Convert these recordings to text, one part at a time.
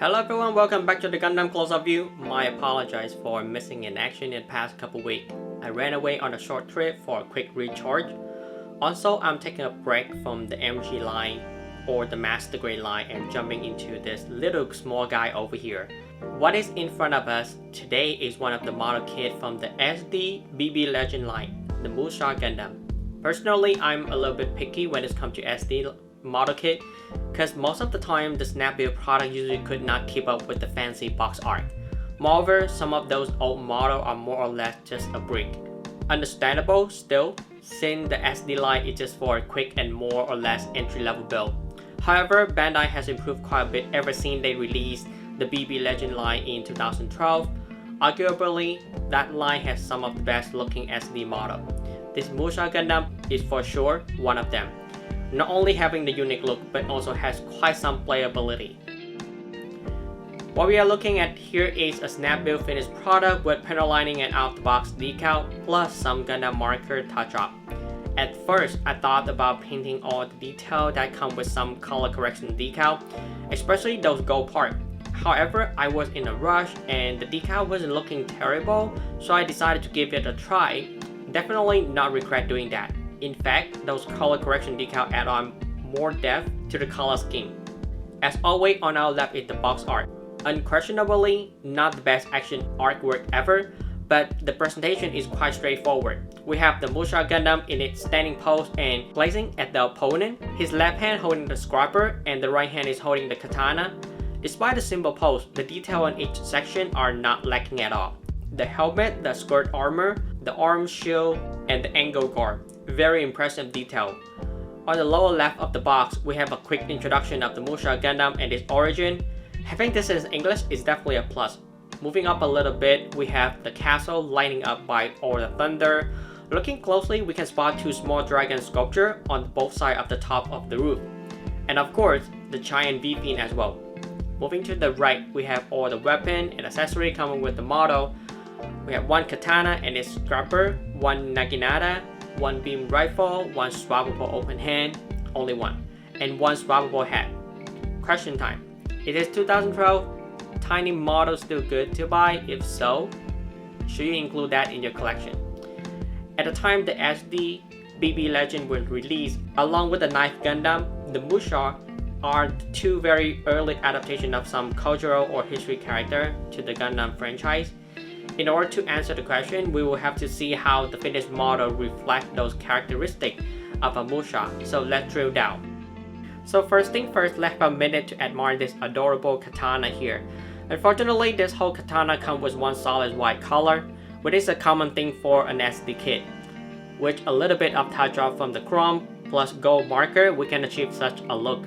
Hello everyone, welcome back to the Gundam close-up view. My apologies for missing in action in the past couple weeks. I ran away on a short trip for a quick recharge. Also, I'm taking a break from the MG line or the Master Grade line and jumping into this little small guy over here. What is in front of us today is one of the model kit from the SD BB Legend line, the Musha Gundam. Personally, I'm a little bit picky when it comes to SD model kit, because most of the time the snap build product usually could not keep up with the fancy box art. Moreover, some of those old models are more or less just a brick. Understandable still, since the SD line is just for a quick and more or less entry-level build. However, Bandai has improved quite a bit ever since they released the BB Legend line in 2012. Arguably, that line has some of the best looking SD model. This Musha Gundam is for sure one of them. Not only having the unique look, but also has quite some playability. What we are looking at here is a snap build finished product with panel lining and out-the-box decal, plus some Gundam marker touch-up. At first, I thought about painting all the detail that come with some color correction decal, especially those gold parts. However, I was in a rush and the decal wasn't looking terrible, so I decided to give it a try. Definitely not regret doing that. In fact, those color correction decals add on more depth to the color scheme. As always, on our left is the box art. Unquestionably, not the best action artwork ever, but the presentation is quite straightforward. We have the Musha Gundam in its standing pose and placing at the opponent. His left hand holding the scrapper and the right hand is holding the katana. Despite the simple pose, the detail on each section are not lacking at all. The helmet, the skirt armor, the arm shield, and the angle guard. Very impressive detail. On the lower left of the box, we have a quick introduction of the Musha Gundam and its origin. Having this in English is definitely a plus. Moving up a little bit, we have the castle lighting up by all the thunder. Looking closely, we can spot two small dragon sculpture on both sides of the top of the roof. And of course, the giant V-fin as well. Moving to the right, we have all the weapon and accessory coming with the model. We have one katana and its scrapper, one Naginata, one beam rifle, one swappable open hand, only one, and one swappable hat. Question time. It is 2012. Tiny model still good to buy? If so, should you include that in your collection? At the time the SD BB Legend was released, along with the Knife Gundam, the Musha are two very early adaptations of some cultural or history character to the Gundam franchise. In order to answer the question, we will have to see how the finished model reflects those characteristics of a Musha, so let's drill down. So first thing first, let's have a minute to admire this adorable katana here. Unfortunately, this whole katana comes with one solid white color, which is a common thing for an SD kit. With a little bit of touch up from the chrome plus gold marker, we can achieve such a look.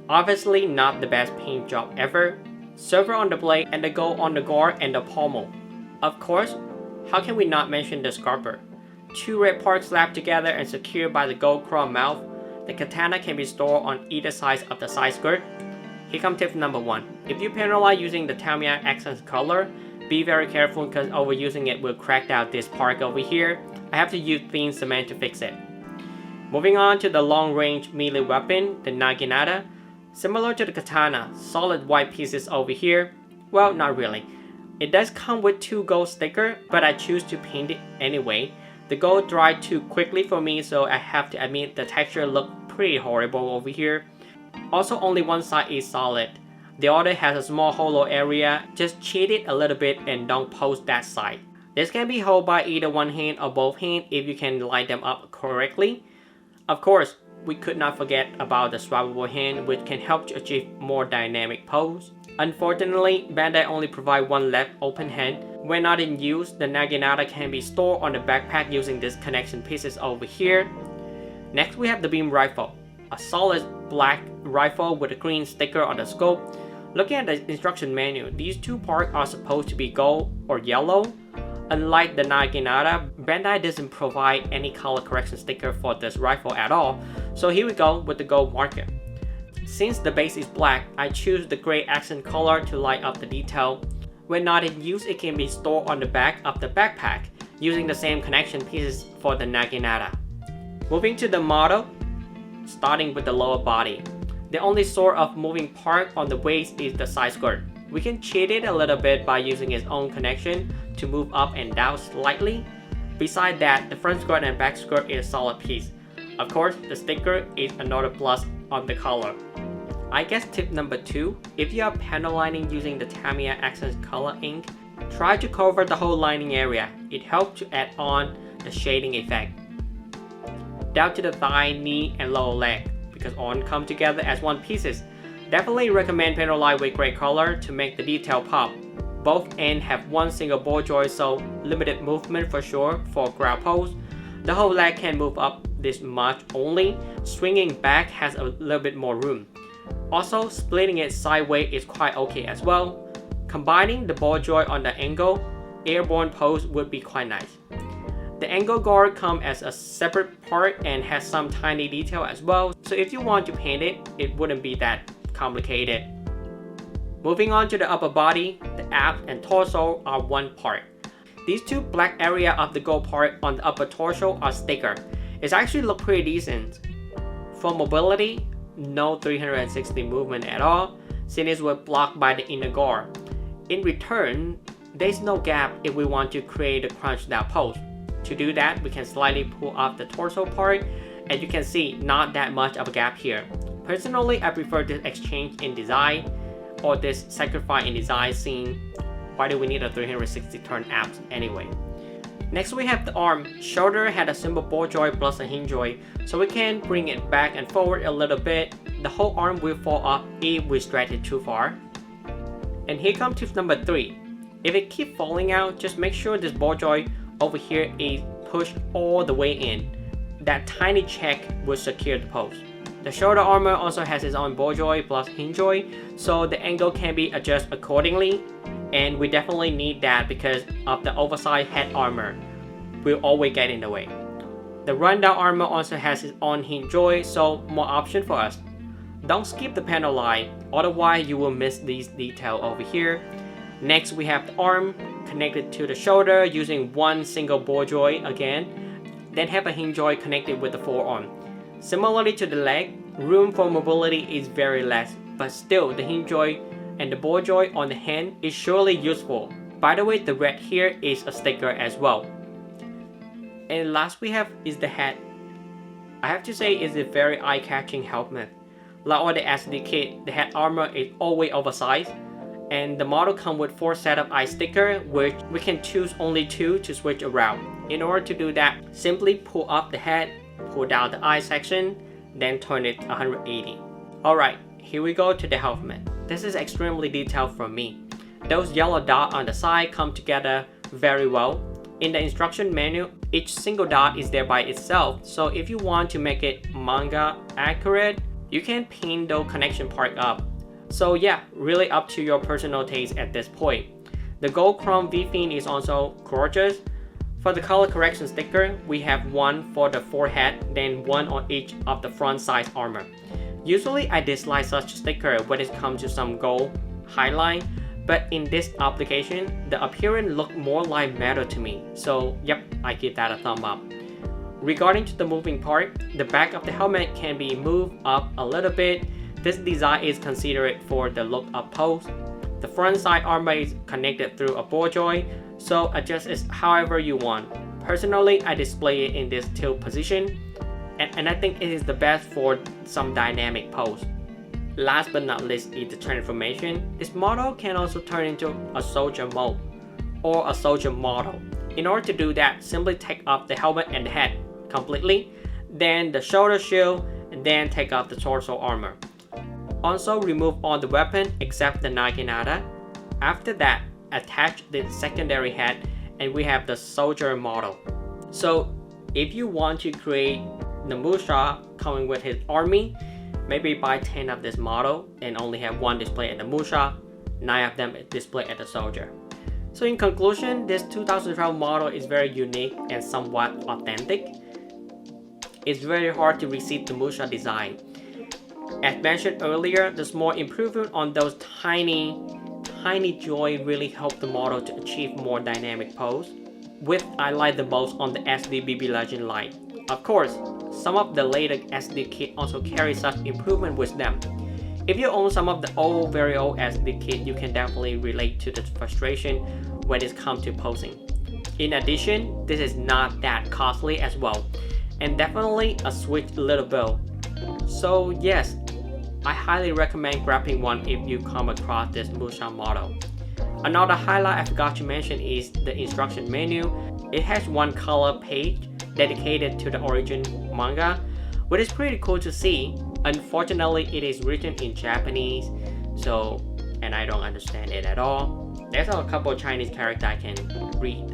Obviously not the best paint job ever. Silver on the blade and the gold on the guard and the pommel. Of course, how can we not mention the scrapper? Two red parts slapped together and secured by the gold chrome mouth. The katana can be stored on either side of the side skirt. Here comes tip number 1. If you penalize using the Tamiya accent color, be very careful because overusing it will crack out this part over here. I have to use thin cement to fix it. Moving on to the long range melee weapon, the Naginata. Similar to the katana, solid white pieces over here. Well, not really. It does come with two gold stickers, but I choose to paint it anyway. The gold dried too quickly for me, so I have to admit the texture looked pretty horrible over here. Also, only one side is solid. The other has a small hollow area. Just cheat it a little bit and don't post that side. This can be held by either one hand or both hands if you can line them up correctly. Of course, we could not forget about the swappable hand, which can help to achieve more dynamic pose. Unfortunately, Bandai only provides one left open hand. When not in use, the Naginata can be stored on the backpack using these connection pieces over here. Next, we have the beam rifle, a solid black rifle with a green sticker on the scope. Looking at the instruction manual, these two parts are supposed to be gold or yellow. Unlike the Naginata, Bandai doesn't provide any color correction sticker for this rifle at all, so here we go with the gold marker. Since the base is black, I choose the gray accent color to light up the detail. When not in use, it can be stored on the back of the backpack using the same connection pieces for the Naginata. Moving to the model, starting with the lower body. The only sort of moving part on the waist is the side skirt. We can cheat it a little bit by using its own connection to move up and down slightly. Besides that, the front skirt and back skirt is a solid piece. Of course, the sticker is another plus on the color. I guess tip number 2, if you are panel lining using the Tamiya Accents color ink, try to cover the whole lining area. It helps to add on the shading effect. Down to the thigh, knee, and lower leg, because all come together as one pieces. Definitely recommend panel line with gray color to make the detail pop. Both ends have one single ball joint, so limited movement for sure for ground pose. The whole leg can move up this much only. Swinging back has a little bit more room. Also, splitting it sideways is quite okay as well. Combining the ball joint on the angle, airborne pose would be quite nice. The angle guard comes as a separate part and has some tiny detail as well, so if you want to paint it, it wouldn't be that complicated. Moving on to the upper body, the abs and torso are one part. These two black area of the gold part on the upper torso are sticker. It actually look pretty decent. For mobility, no 360 movement at all, since it was blocked by the inner guard. In return, there's no gap if we want to create a crunch down pose. To do that, we can slightly pull off the torso part, and you can see not that much of a gap here. Personally, I prefer this exchange in design, or this sacrifice in design scene. Why do we need a 360 turn abs anyway? Next we have the arm. Shoulder had a simple ball joint plus a hinge joint, so we can bring it back and forward a little bit. The whole arm will fall off if we stretch it too far. And here comes tip number 3. If it keeps falling out, just make sure this ball joint over here is pushed all the way in. That tiny check will secure the pose. The shoulder armor also has its own ball joint plus hinge joint, so the angle can be adjusted accordingly, and we definitely need that because of the oversized head armor will always get in the way. The rundown armor also has its own hinge joint, so more option for us. Don't skip the panel line, otherwise you will miss these details over here. Next we have the arm connected to the shoulder using one single ball joint again, then have a hinge joint connected with the forearm. Similarly to the leg, room for mobility is very less, but still the hinge joint and the ball joint on the hand is surely useful. By the way, the red here is a sticker as well. And last we have is the head. I have to say it's a very eye-catching helmet. Like all the SD kit, the head armor is always oversized, and the model comes with 4 set of eye stickers, which we can choose only 2 to switch around. In order to do that, simply pull up the head, pull down the eye section, then turn it 180. Alright, here we go to the helmet. This is extremely detailed from me. Those yellow dots on the side come together very well. In the instruction manual, each single dot is there by itself, so if you want to make it manga accurate, you can pin those connection part up. So yeah, really up to your personal taste at this point. The gold chrome V-fin is also gorgeous. For the color correction sticker, we have one for the forehead, then one on each of the front side armor. Usually I dislike such sticker when it comes to some gold highlight, but in this application, the appearance looked more like metal to me. So yep, I give that a thumb up. Regarding to the moving part, the back of the helmet can be moved up a little bit. This design is considered for the look up pose. The front side armor is connected through a ball joint, so adjust it however you want. Personally, I display it in this tilt position, and I think it is the best for some dynamic pose. Last but not least is the transformation. This model can also turn into a soldier mode or a soldier model. In order to do that, simply take off the helmet and the head completely, then the shoulder shield, and then take off the torso armor. Also remove all the weapon except the Naginata. After that, attach the secondary head and we have the soldier model. So if you want to create the Musha coming with his army, maybe buy 10 of this model and only have one display at the Musha, 9 of them display at the soldier. So in conclusion, this 2012 model is very unique and somewhat authentic. It's very hard to receive the Musha design. As mentioned earlier, the small improvement on those tiny joints really help the model to achieve more dynamic pose. Which I like the most on the SD BB Legend line. Of course, some of the later SD kits also carry such improvement with them. If you own some of the old, very old SD kit, you can definitely relate to the frustration when it comes to posing. In addition, this is not that costly as well, and definitely a switch little bill. So yes, I highly recommend grabbing one if you come across this Musha model. Another highlight I forgot to mention is the instruction menu. It has one color page dedicated to the origin manga, which is pretty cool to see. Unfortunately, it is written in Japanese, and I don't understand it at all. There's a couple of Chinese characters I can read,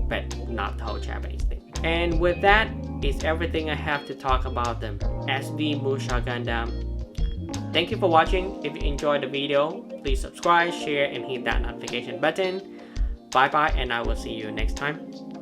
but not the whole Japanese thing. And with that is everything I have to talk about the SD MUSHA Gundam. Thank you for watching. If you enjoyed the video, please subscribe, share, and hit that notification button. Bye bye, and I will see you next time.